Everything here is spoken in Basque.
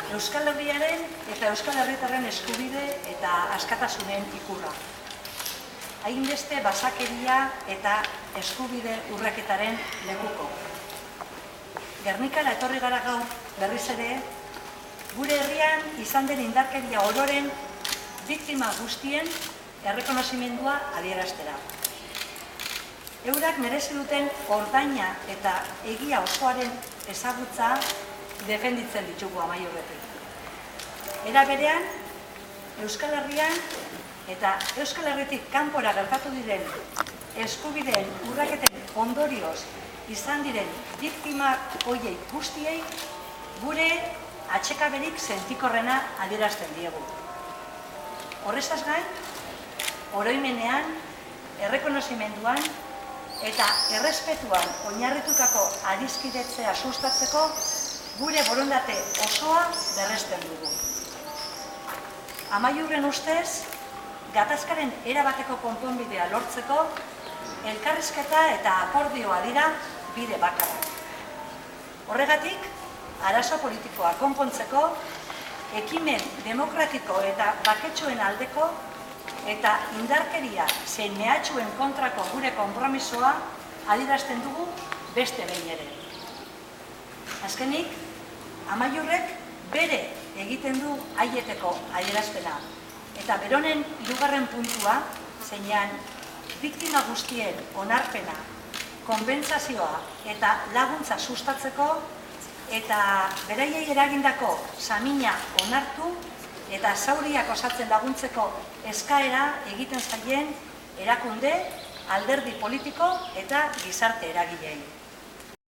Euskal Herriaren eta Euskal Herritarren eskubide eta askatasunen ikurra. Hainbeste basakeria eta eskubide urraketaren lekuko. Gernikara etorri gara gaur berriz ere, gure herrian izan den indarkeria ororen biktima guztien errekonozimendua adieraztera. Eurak merezi duten ordaina eta egia osoaren ezagutza defenditzen ditugu Amaiurretik. Era berean, Euskal Herrian eta Euskal Herritik kanpora gertatu diren eskubideen urraketen ondorioz izan diren biktima horiei guztiei gure atsekaberik sentikorrena adierazten diegu. Horrezaz gain, oroimenean, errekonozimenduan eta errespetuan oinarritutako adiskidetzea sustatzeko gure borondate osoa berresten dugu. Amaiurren ustez, gatazkaren erabateko konponbidea lortzeko, elkarrizketa eta akordioa dira bide bakarra. Horregatik, arazo politikoa konpontzeko, ekimen demokratiko eta baketsuen aldeko eta indarkeria zein mehatxuen kontrako gure konpromisoa adierazten dugu beste behin ere. Azkenik, Amaiurrek bere egiten du aieteko adierazpena eta beronen hirugarren puntua zeinan biktima guztien onarpena, konbentzazioa eta laguntza sustatzeko eta beraiei eragindako samina onartu eta zauriak osatzen laguntzeko eskaera egiten zaien erakunde, alderdi politiko eta gizarte eragileei.